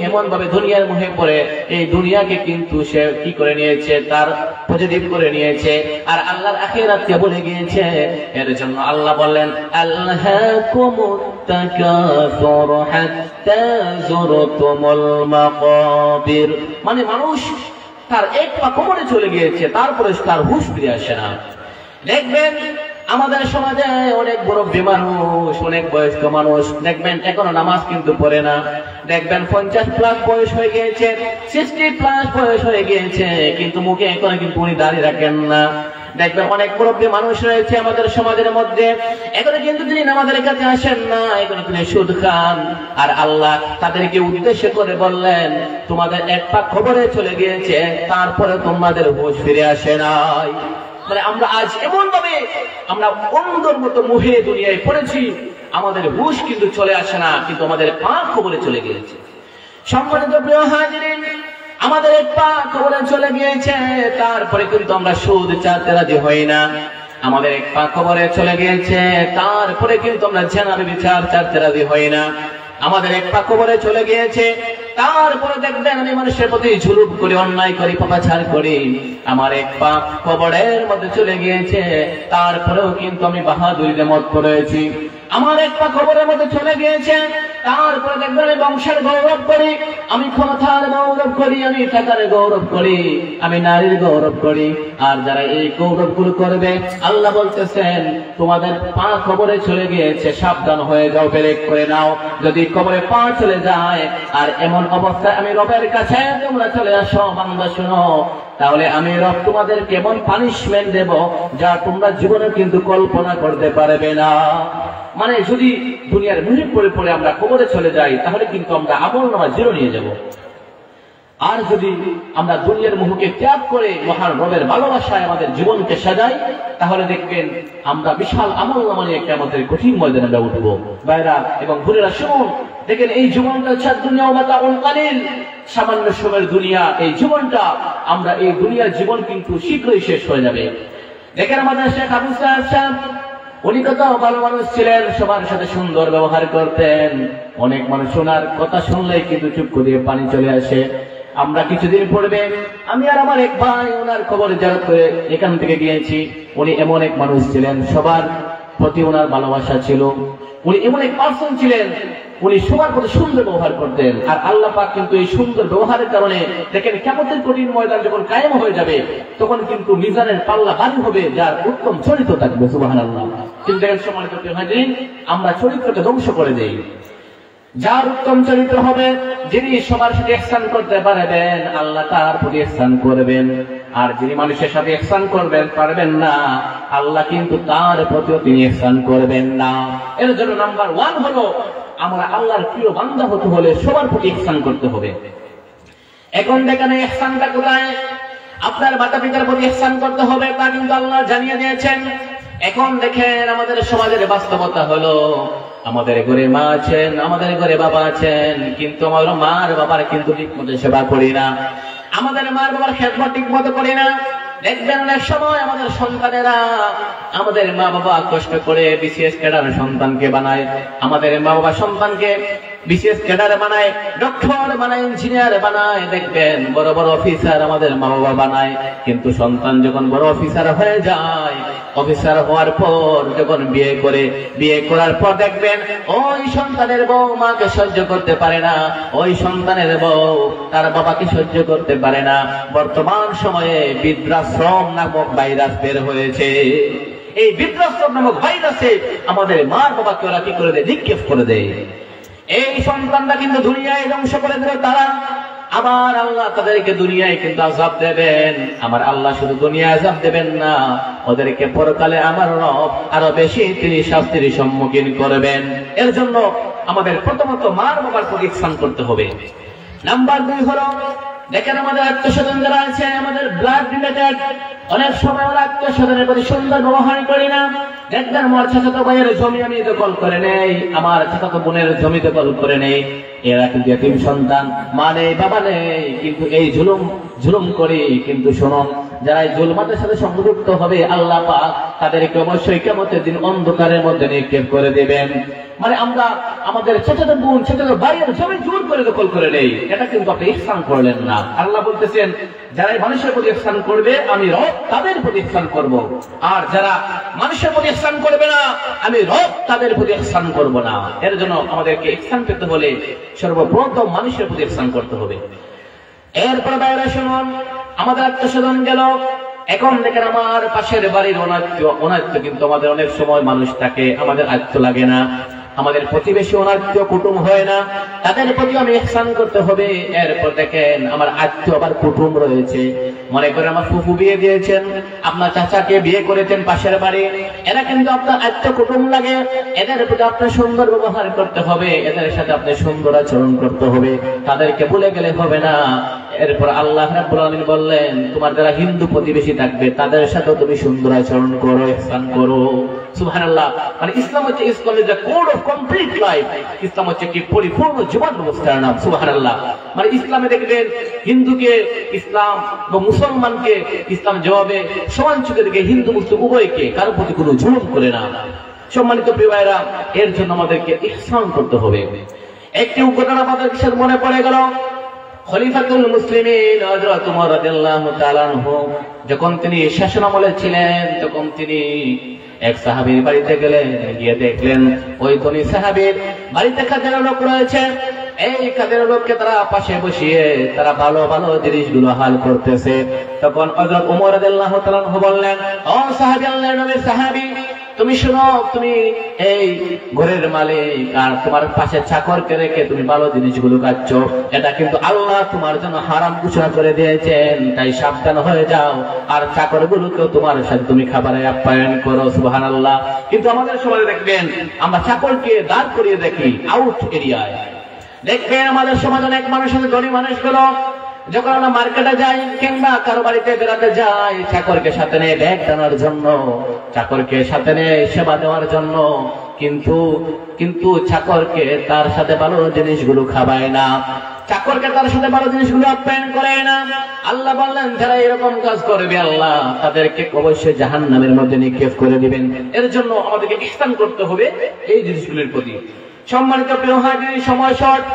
এমন ভাবে দুনিয়ার মোহে পড়ে এই দুনিয়াকে কিন্তু সে কি করে নিয়েছে, তার পজিটিভ করে নিয়েছে। আর আল্লাহর আখিরাতকে ভুলে গিয়েছে। এর জন্য আল্লাহ বললেন, আল্লাহাকুমুত তাকাসুর হাত্তা যুরতুমুল মাকাবির। মানে মানুষ তার এক পা কবরে চলে গিয়েছে, তারপরে তার হুঁশ ফিরে আসে না। দেখবেন আমাদের সমাজে অনেক মুরব্বী মানুষ, অনেক বয়স্ক মানুষ দেখবেন এখনো নামাজ কিন্তু পড়ে না। দেখবেন 50+ বয়স হয়ে গিয়েছে, 60+ বয়স হয়ে গিয়েছে, কিন্তু মুখে এখনো কিন্তু উনি দাঁড়িয়ে রাখেন না। দেখবেন অনেক মুরব্বী মানুষ রয়েছে আমাদের সমাজের মধ্যে, এখনো কিন্তু তিনি নামাজের কাছে আসেন না, এখনো তিনি সুদ খান। আর আল্লাহ তাদেরকে উদ্দেশ্য করে বললেন, তোমাদের এক পা কবরে চলে গিয়েছে, তারপরে তোমাদের হুঁশ ফিরে আসে নাই। মানে আমরা আজ এমন ভাবে আমরা অন্ধের মতো মুহে দুনিয়ায় পড়েছি, আমাদের হুঁশ কিন্তু চলে আসে না, কিন্তু আমাদের পা কবরে চলে গিয়েছে। সম্মানিত প্রিয় হাজিরিন, আমাদের এক পা কবরে চলে গিয়েছে, তারপরে কিন্তু আমরা সুদ ছাড়তে রাজি হই না। আমাদের এক পা কবরে চলে গিয়েছে, তারপরে কিন্তু আমরা জেনার বিচার ছাড়তে রাজি হই না। আমাদের এক পা কবরে চলে গিয়েছে, তারপরে দেখবেন আমি মানুষের প্রতি জুলুম করি, অন্যায় করি, পাপাচার করি। আমার এক পা কবরের মধ্যে চলে গিয়েছে, তারপরেও কিন্তু আমি বাহাদুরিতে মত্ত রয়েছি। আমার এক পা কবরের মধ্যে চলে গিয়েছে, তারপরে দেখবেন আমি বংশের গৌরব করি, আমি ক্ষমতার গৌরব করি, আমি টাকার গৌরব করি, আমি নারীর গৌরব করি। আর যারা এই গৌরব গুলো করবে, আল্লাহ বলতেছেন তোমাদের পা কবরে চলে গিয়েছে, সাবধান হয়ে যাও, ব্রেক করে নাও। যদি কবরে পা চলে যায় আর এমন অবস্থায় আমি রবের কাছে তোমরা চলে আসো, বান্দা শুনো, তাহলে আমি রব তোমাদের কেমন পানিশমেন্ট দেব যা তোমরা জীবনে কিন্তু কল্পনা করতে পারবে না। মানে যদি দুনিয়ার মুহে পড়ে পড়ে আমরা কবরে চলে যাই, তাহলে কিন্তু আমরা আমলনামা 0 নিয়ে যাব। আর যদি আমরা দুনিয়ার মোহকে ত্যাগ করে মহান রবের ভালোবাসায় আমাদের জীবনকে সাজাই, তাহলে দেখবেন আমরা বিশাল আমলনামা নিয়ে কিয়ামতের কঠিন ময়দানে আমরা উঠব। ভাইরা এবং বোনেরা শুনুন, দেখেন এই জীবনটা হচ্ছে দুনিয়া মাতাউন কালিল, সামান্য সময়ের দুনিয়া। এই জীবনটা আমরা এই দুনিয়ার জীবন কিন্তু শীঘ্রই শেষ হয়ে যাবে। দেখেন আমাদের শেখ আবু সাহেব উনি কত ভালো মানুষ ছিলেন, সবার সাথে সুন্দর ব্যবহার করতেন। অনেক মানুষ ওনার কথা শুনলেই কিন্তু চুপ করে পানি চলে আসে। আমরা কিছুদিন পূর্বে আমি আর আমার এক ভাই ওনার খবর জিয়ারত করে এখান থেকে গিয়েছি। উনি এমন এক মানুষ ছিলেন, সবার প্রতি ওনার ভালোবাসা ছিল। উনি এমন এক পার্সন ছিলেন, উনি সবার প্রতি সুন্দর ব্যবহার করতেন। আর আল্লাহ পাক কিন্তু এই সুন্দর ব্যবহারের কারণে দেখেন কিয়ামতের কঠিন ময়দান যখন কায়েম হয়ে যাবে তখন কিন্তু মিজানের পাল্লা ভারী হবে যার উত্তম চরিত্র থাকবে। সুবহানাল্লাহ। কিন্তু দেখেন সম্মানিত প্রিয় ভাইরা, আমরা চরিত্রকে ধ্বংস করে দেই। যার উত্তম চরিত্র হবে, যিনি সবার সাথে ইহসান করতে পারবেন, আল্লাহ তার প্রতি ইহসান করবেন। আর যিনি মানুষের সাথে ইহসান করবেন পারবেন না, আল্লাহ কিন্তু তার প্রতিও তিনি ইহসান করবেন না। এর জন্য নাম্বার 1 হলো আমরা আল্লাহর প্রিয় বান্দা হতে হলে সবার প্রতি ইহসান করতে হবে। এখন দেখেন ইহসানটা কোথায়? আপনার মাতা পিতার প্রতি ইহসান করতে হবে, তা কিন্তু আল্লাহ জানিয়ে দিয়েছেন। এখন দেখেন আমাদের সমাজের বাস্তবতা হলো আমাদের ঘরে মা আছেন, আমাদের ঘরে বাবা আছেন, কিন্তু আমাদের মার বাবার কিন্তু ঠিক মতো সেবা করি না, আমাদের মার বাবার খেদমত ঠিক মতো করি না। দেখবেন অনেক সময় আমাদের সন্তানেরা, আমাদের মা বাবা কষ্ট করে বিসিএস ক্যাডার সন্তানকে বানায়, আমাদের মা বাবা সন্তানকে বিসিএস ক্যাডার বানায়, ডক্টর বানায়, ইঞ্জিনিয়ার বানায়, দেখবেন বড় বড় অফিসার আমাদের মা বাবা বানায়। কিন্তু সন্তান যখন বড় অফিসার হয়ে যায়, অফিসার হওয়ার পর যখন বিয়ে করার পর দেখবেন ওই সন্তানের বউ মাকে সহ্য করতে পারে না, ওই সন্তানের বউ তার বাবাকে সহ্য করতে পারে না। বর্তমান সময়ে বৃদ্ধাশ্রম নামক ভাইরাস বের হয়েছে। এই বৃদ্ধাশ্রম নামক ভাইরাসে আমাদের মা বাবাকে ওরা কি করে দেয়? নিক্ষেপ করে দেয়। এই সন্তানরা কিন্তু দুনিয়ায় ধ্বংস করে দিল তারা। আমার আল্লাহ তাদেরকে দুনিয়ায় কিন্তু আযাব দেবেন। আমার আল্লাহ শুধু দুনিয়ায় আযাব দেবেন না, ওদেরকে পরকালে আমার রব আরো বেশি তিনি শাস্তির সম্মুখীন করবেন। এর জন্য আমাদের প্রথমত মার বাবার প্রতি ইহসান করতে হবে। নাম্বার 2 হলো দেখেন আমাদের আত্মীয়স্বজন যারা আছে, আমাদের ব্লাড রিলেটেড, অনেক সময় আমরা আত্মীয়স্বজনের প্রতি সুন্দর ব্যবহার করি না। দেখবেন আমার চাচাতো ভাইয়ের জমি আমি দখল করে নেই, আমার চাচাতো বোনের জমি দখল করে নেই। এরা কিন্তু এতিম সন্তান, মা নেই বাবা নেই, কিন্তু এই জুলুম করি। কিন্তু শুনুন, যারা এই জুলমাতের সাথে সংযুক্ত হবে আল্লাহ পাক তাদেরকে অবশ্যই কিয়ামতের দিন অন্ধকারের মধ্যে নিক্ষেপ করে দেবেন। মানে আমরা আমাদের চাচাতো বোন চাচাতো ভাইয়ের জমি জোর করে দখল করে নেই, এটা কিন্তু আপনি ইহসান করলেন না। আল্লাহ বলতেছেন যারা মানুষের প্রতি ইহসান করবে আমি রব তাদের প্রতি ইহসান করব, আর যারা মানুষের প্রতি ইহসান করবে না আমি রব তাদের প্রতি ইহসান করব না। এর জন্য আমাদেরকে ইহসান পেতে হলে সর্বপ্রথম মানুষের প্রতি ইহসান করতে হবে। এরপর বাইরে শুনুন, আমাদের আত্মীয়স্বজন গেল। এখন দেখেন আমার পাশের বাড়ির অনাত্য কিন্তু আমাদের অনেক সময় মানুষ থাকে, আমাদের আত্মীয় লাগে না, আমাদের প্রতিবেশী অনাত্মীয় কুটুম হয় না, তাদের প্রতি আমি ইহসান করতে হবে। এরপর দেখেন আমার আত্মীয় আবার কুটুম রয়েছে, মনে করে আমার ফুফু বিয়ে দিয়েছেন, আপনার চাচাকে বিয়ে করেছেন পাশের বাড়ি, এরা কিন্তু আপনার আত্মীয় কুটুম লাগে। এদের প্রতি আপনার সুন্দর ব্যবহার করতে হবে, এদের সাথে আপনি সুন্দর আচরণ করতে হবে, তাদেরকে ভুলে গেলে হবে না। এরপর আল্লাহ রাব্বুল আলামিন বললেন তোমার যারা হিন্দু প্রতিবেশী থাকবে তাদের সাথেও তুমি সুন্দর আচরণ করো, ইহসান করো। সুবহানাল্লাহ। মানে ইসলাম হচ্ছে কোড অফ কমপ্লিট লাইফ। ইসলাম হচ্ছে কি পরিপূর্ণ জীবন ব্যবস্থার নাম। সুবহানাল্লাহ। মানে ইসলামে দেখবেন হিন্দুকে ইসলাম বা মুসলমানকে ইসলাম জবাবে সমান চোখে দেখে হিন্দু মুসলিম উভয়কে কারো প্রতি কোনো জুলুম করে না। সম্মানিত প্রিয় ভাইরা, এর জন্য আমাদেরকে ইহসান করতে হবে। একটি ঘটনা আমাদের সাথে মনে পড়ে গেল। খলিফাতুল মুসলিমিন হযরত ওমর রাদিয়াল্লাহু তাআলা আনহু যখন তিনি শাসনামলে ছিলেন, তখন তিনি এক সাহাবীর বাড়িতে গেলেন, গিয়ে দেখলেন ওই ধনী সাহাবীর বাড়িতে কাজের লোক রয়েছে। এই কাজের লোককে তারা পাশে বসিয়ে তারা ভালো ভালো জিনিসগুলো হাল করতেছে। তখন হযরত ওমর রাদিয়াল্লাহু তাআলা আনহু বললেন, ও সাহাবী, আল্লাহর নবীর সাহাবী, তুমি শুনো, তুমি এই ঘরের মালিক আর তোমার পাশে চাকরকে রেখে তুমি ভালো জিনিসগুলো খাচ্ছ, এটা কিন্তু আল্লাহ তোমার জন্য হারাম ঘোষণা করে দিয়েছেন, তাই সাবধান হয়ে যাও। আর চাকরগুলোকেও তোমার সাথে তুমি খাবারে আপ্যায়ন করো। সুবহানাল্লাহ। কিন্তু আমাদের সমাজে দেখবেন আমরা চাকরকে দাঁড় করিয়ে দেখি আউট এরিয়ায়। দেখবেন আমাদের সমাজে অনেক মানুষ আছে, ধনী মানুষগুলো যখন আমরা মার্কেটে যাই কিংবা কারো বাড়িতে বেড়াতে যাই, চাকরকে সাথে নেই ব্যাগ টানার জন্য, চাকরকে সাথে নেই সেবা দেওয়ার জন্য, কিন্তু চাকরকে তার সাথে ভালো জিনিসগুলো খাওয়ায় না। চাকরকে তার সাথে ভালো জিনিসগুলো আপ্যায়ন করে না। আল্লাহ বললেন যারা এরকম কাজ করবে আল্লাহ তাদেরকে অবশ্যই জাহান্নামের মধ্যে নিক্ষেপ করে দিবেন। এর জন্য আমাদেরকে ইহসান করতে হবে এই জিনিসগুলোর প্রতি। সম্মানিত প্রিয় হাজির, সময় শর্ট।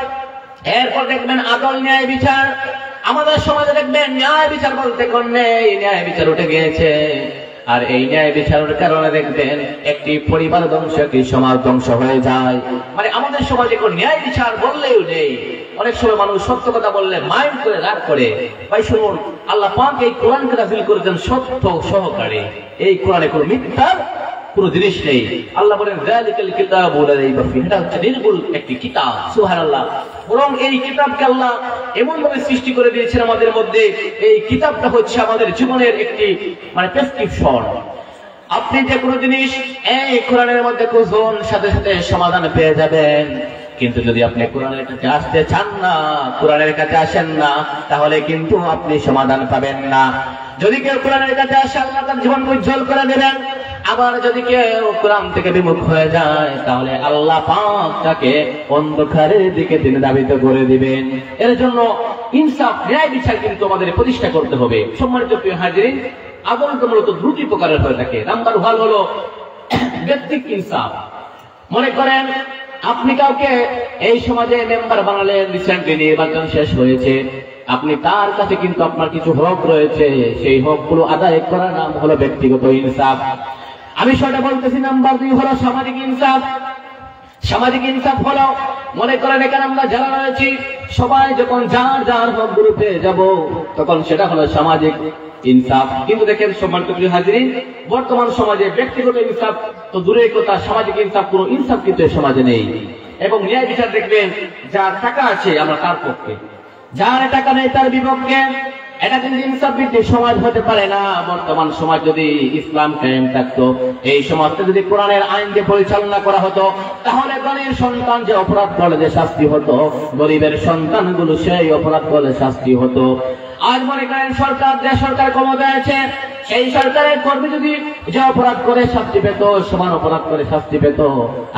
এরপর দেখবেন আদল, ন্যায় বিচার। আমাদের সমাজে দেখবেন ন্যায় বিচার বলতে কোন নেই, ন্যায় বিচার উঠে গিয়েছে। আর এই ন্যায় বিচারের কারণে দেখবেন একটি পরিবার ধ্বংস, একটি সমাজ ধ্বংস হয়ে যায়। মানে আমাদের সমাজে কোন ন্যায় বিচার বললেও নেই। অনেক সময় মানুষ সত্য কথা বললে মাইন্ড করে রাগ করে। ভাই শুনুন, আল্লাহ পাক এই কোরআনকে নাযিল করেছেন সত্য সহকারে। এই কোরআনে কোনো মিথ্যার কোনো জিনিস নেই। আল্লাহ বলেন যালিকাল কিতাবু লা রাইবা ফীহি, এটা হচ্ছে নির্ভুল একটি কিতাব। সুবহানাল্লাহ। বরং এই কিতাবকে আল্লাহ এমন ভাবে সৃষ্টি করে দিয়েছেন আমাদের মধ্যে, এই কিতাবটা হচ্ছে আমাদের জীবনের একটি মানে প্রেসক্রিপশন। আপনি যে কোনো জিনিস এই কোরআনের মধ্যে খুঁজুন, সাথে সাথে সমাধান পেয়ে যাবেন। কিন্তু যদি আপনি কোরআনের কাছে আসতে চান না, কোরআনের কাছে আসেন না, তাহলে কিন্তু আপনি সমাধান পাবেন না। যদি কেউ কোরআনের কাছে আসে আল্লাহ তার জীবন উজ্জ্বল করে দেবেন। আবার যদি কেউ কোরআন থেকে বিমুখ হয়ে যায় তাহলে আল্লাহ পাক তাকে অন্ধকারের দিকে তিনি ধাবিত করে দিবেন। এর জন্য ইনসাফ, ন্যায় বিচার কিন্তু আমাদের প্রতিষ্ঠা করতে হবে। সম্মানিত প্রিয় হাজিরিন, আদল তো মূলত দুটি প্রকারের হয়ে থাকে। নাম্বার 1 হলো ব্যক্তিক ইনসাফ। মনে করেন আপনি কাউকে এই সমাজে মেম্বার বানালেন, রিসেন্টলি নির্বাচন শেষ হয়েছে, আপনি তার কাছে কিন্তু আপনার কিছু হক রয়েছে, সেই হকগুলো আদায় করার নাম হলো ব্যক্তিগত ইনসাফ। আমি সেটা বলতেছি। নাম্বার 2 হলো সামাজিক ইনসাফ। সামাজিক ইনসাফ হলো, মনে করেন এখানে আমরা যারা রয়েছি সবাই যখন যার যার হকগুলো পেয়ে যাব, তখন সেটা হলো সামাজিক ইনসাফ। কিন্তু দেখেন সম্মানিত প্রিয় হাজিরিন, বর্তমান সমাজে ব্যক্তিগত ইনসাফ তো দূরের কথা, সামাজিক ইনসাফ, কোনো ইনসাফ কিন্তু এই সমাজে নেই। এবং ন্যায় বিচার দেখবেন যার টাকা আছে আমরা তার পক্ষে, যার টাকা নেই তার বিপক্ষে। এটা কিন্তু ইনসাফ ভিত্তিক সমাজ হতে পারে না। বর্তমান সমাজ যদি ইসলাম কায়েম থাকতো, এই সমাজটা যদি কোরআনের আইন দিয়ে পরিচালনা করা হতো, তাহলে গরিবের সন্তান যে অপরাধ করলে যে শাস্তি হতো, গরিবের সন্তানগুলো সেই অপরাধ করলে শাস্তি হতো। আজ মনে করেন সরকার, যে সরকার ক্ষমতায় আছে, সেই সরকারের কর্মী যদি যে অপরাধ করে শাস্তি পেত, সমান অপরাধ করে শাস্তি পেত।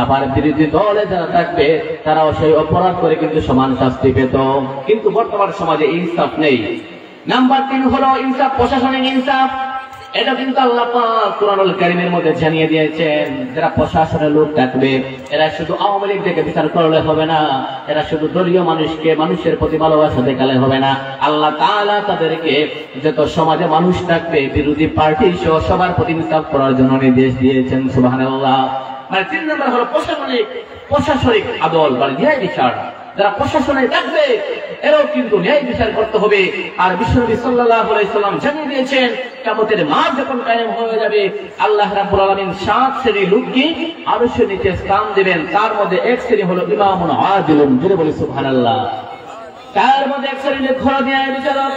আবার বিরোধী দলে যারা থাকবে তারাও সেই অপরাধ করে কিন্তু সমান শাস্তি পেত। কিন্তু বর্তমান সমাজে ইনসাফ নেই। নাম্বার 3 হলো ইনসাফ, প্রশাসনিক ইনসাফ। এটা কিন্তু আল্লাহ পাক কুরআনুল কারীমের মধ্যে জানিয়ে দিয়েছেন, যারা প্রশাসনের লোক থাকবে এরা শুধু আওয়ামী লীগ থেকে বিচার করলে হবে না, এরা শুধু দলীয় মানুষের প্রতি ভালোবাসা দেখালে হবে না। আল্লাহ তাআলা তাদেরকে যত সমাজে মানুষ থাকবে বিরোধী পার্টি সহ সবার প্রতি ইনসাফ করার জন্য নির্দেশ দিয়েছেন। সুবহানাল্লাহ। মানে 3 নম্বর হলো প্রশাসনিক আদল বা ন্যায় বিচার। যারা প্রশাসনে থাকবে এরাও কিন্তু ন্যায় বিচার করতে হবে। আর বিশ্বনবী সাল্লাল্লাহু আলাইহি সাল্লাম জানিয়ে দিয়েছেন, কিয়ামতের মাঠ যখন কায়েম হয়ে যাবে, আল্লাহ রাব্বুল আলামিন 7 শ্রেণীর লোককে আরশের নিচে স্থান দিবেন। তার মধ্যে এক শ্রেণী হলো ইমামুন আদিলুন, জোরে বলি সুবহানাল্লাহ। তার মধ্যে এক শ্রেণীর খোলা ন্যায় বিচারক।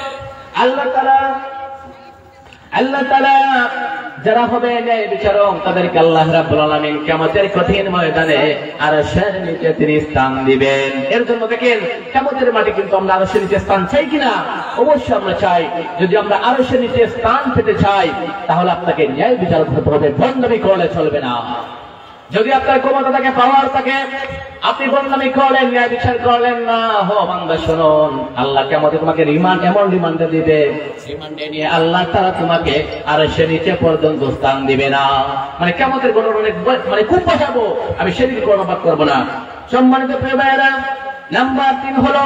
আল্লাহ তাআলা যারা হবে ন্যায় বিচারক তাদেরকে আল্লাহ রাব্বুল আলামিন কিয়ামতের কঠিন ময়দানে আরশের নিচে তিনি স্থান দিবেন। এর জন্য দেখেন কিয়ামতের মাঠে কিন্তু আমরা আরশের নিচে স্থান চাই কিনা? অবশ্যই আমরা চাই। যদি আমরা আরশের নিচে স্থান পেতে চাই তাহলে আপনাকে ন্যায় বিচারক হতে হবে, বন্দামি করলে চলবে না। যদি আপনার ক্ষমতা থাকে, পাওয়ার থাকে, আপনি বন্দামি করলেন, ন্যায় বিচার করলেন না, বান্দা শুনুন, আল্লাহ কিয়ামতে তোমাকে এমন রিমান্ডে দিবে, রিমান্ডে নিয়ে আল্লাহ তাআলা তোমাকে আরশের নিচে পর্যন্ত স্থান দিবে না। মানে কিয়ামতের গণনা মানে খুব বসাবো, আমি সেদিন গণনা করবো না। সম্মানিত প্রিয় ভাইয়েরা, নাম্বার 3 হলো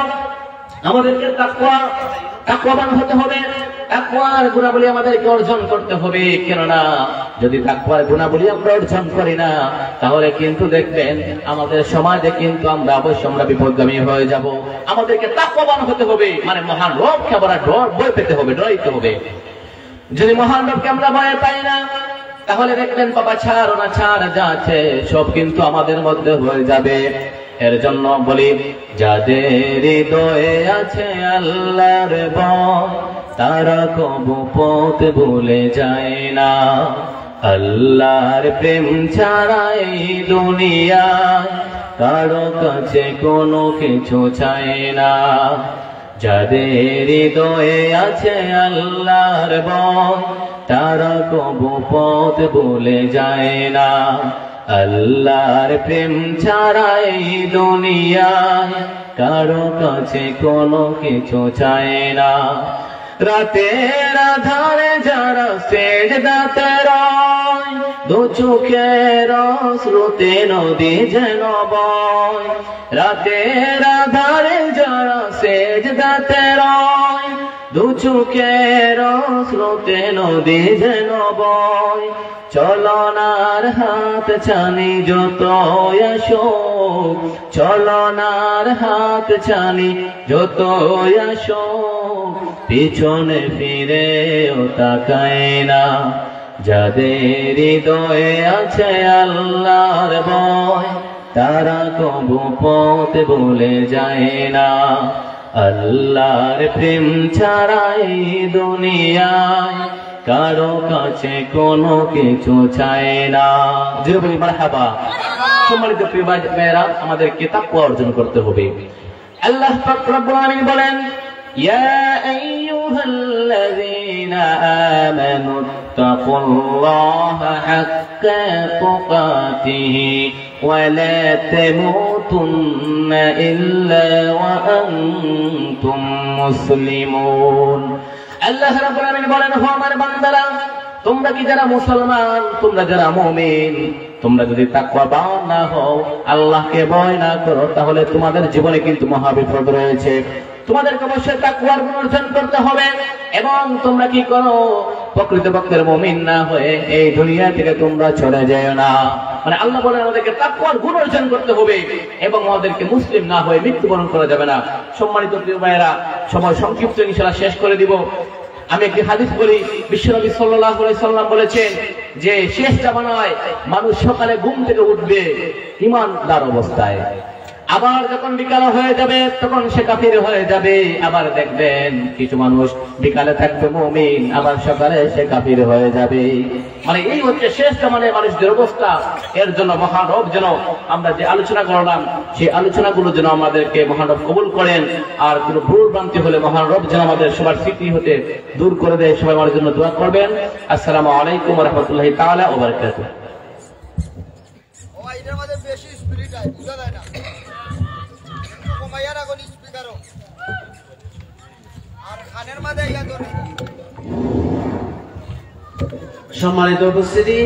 আমাদেরকে তাকওয়াবান হতে হবে। তাকওয়ার গুণাবলী আমাদেরকে অর্জন করতে হবে। কেননা যদি তাকওয়ার গুণাবলী আমরা অর্জন করি না তাহলে কিন্তু দেখবেন আমাদের সমাজে কিন্তু আমরা অবশ্যই বিপদগামী হয়ে যাব। আমাদেরকে তাকওয়াবান হতে হবে, মানে মহান রবকে আমরা ভয় পেতে হবে, ডরাইতে হবে। যদি মহান রবকে আমরা ভয় পাই না তাহলে দেখবেন বাবা ছাড় না ছাড় যা আছে সব কিন্তু আমাদের মধ্যে হয়ে যাবে। এর জন্য বলি, যাদের হৃদয়ে আছে আল্লাহর ভয় তারা কবু পথ ভুলে যায় না। আল্লাহর প্রেম ছাড়া এই দুনিয়ায় কারো কাছে কোনো কিছু চায় না। যাদের হৃদয়ে আছে আল্লাহর ভয় তারা কবু পথ ভুলে যায় না। আল্লাহর প্রেম ছাড়া এই দুনিয়ায় কারো কাছে কোনো কিছু চায় না। রাতের আধারে যারা সেজদাতে রয়, দু চোখের অশ্রুতে নদী যেন বয়। রাতের আধারে যারা সেজদাতে রয়, দু চোখের অশ্রুতে নদী যেন বয়। চলনার হাত ছানি যত আসুক, চলনার হাত ছানি যত আসুক, পিছনে ফিরেও তাকায় না। যাদের হৃদয়ে আছে আল্লাহর ভয়, তারা কবু পথ ভুলে যায় না। আল্লাহর প্রেম ছাড়া এই দুনিয়ায় কারো কাছে কোনো কিছু চায় না। যে বলি মারহাবা। সম্মানিত প্রিয় ভাইরা, আমাদেরকে তাকওয়া অর্জন করতে হবে। আল্লাহ পাক রব্বুল আলামিন বলেন, ইয়া আইয়ুহাল্লাযীনা আমানু তাকুল্লাহা হাক্কা তুকাতিহি ওয়া লা তামুতুন্না ইল্লা ওয়া আনতুম মুসলিমুন। আল্লাহ রাব্বুল আলামিন বলেন, হে আমার বান্দারা, তোমরা কি যারা মুসলমান, তোমরা যারা মুমিন, তোমরা যদি তাকওয়াবান না হও, আল্লাহকে ভয় না করো, তাহলে তোমাদের জীবনে কিন্তু মহাবিপদ রয়েছে। তোমাদেরকে অবশ্যই তাকওয়ার গুণ অর্জন করতে হবে। এবং তোমরা কি করো, প্রকৃতপক্ষের মুমিন না হয়ে এই দুনিয়া থেকে তোমরা চলে যেও না। মানে আল্লাহ বলেন আমাদেরকে তাকওয়ার গুণ অর্জন করতে হবে এবং আমাদেরকে মুসলিম না হয়ে মৃত্যুবরণ করা যাবে না। সম্মানিত প্রিয় ভাইয়েরা, সময় সংক্ষিপ্ত ইনশাআল্লাহ শেষ করে দিব। আমি একটি হাদিস বলি। বিশ্বনবী সাল্লাল্লাহু আলাইহি সাল্লাম বলেছেন যে শেষ জামানায় মানুষ সকালে ঘুম থেকে উঠবে ঈমানদার অবস্থায়, আবার যখন বিকাল হয়ে যাবে তখন সে কাফির হয়ে যাবে। আবার দেখবেন কিছু মানুষ বিকালে থাকবে মুমিন, আবার সকালে সে কাফির হয়ে যাবে। মানে এই হচ্ছে শেষ জামানায় মানুষদের অবস্থা। এর জন্য মহান রব যেন আমরা যে আলোচনা করলাম, সেই আলোচনাগুলো যেন আমাদেরকে মহান রব কবুল করেন। আর কোনো ভুল ভ্রান্তি হলে মহান রব যেন আমাদের সবার স্মৃতি হতে দূর করে দেয়। সবাই আমার জন্য দোয়া করবেন। আসসালামু আলাইকুম ওয়া রাহমাতুল্লাহি তাআলা ওয়া বারাকাতুহু। সম্মানিত উপস্থিতি,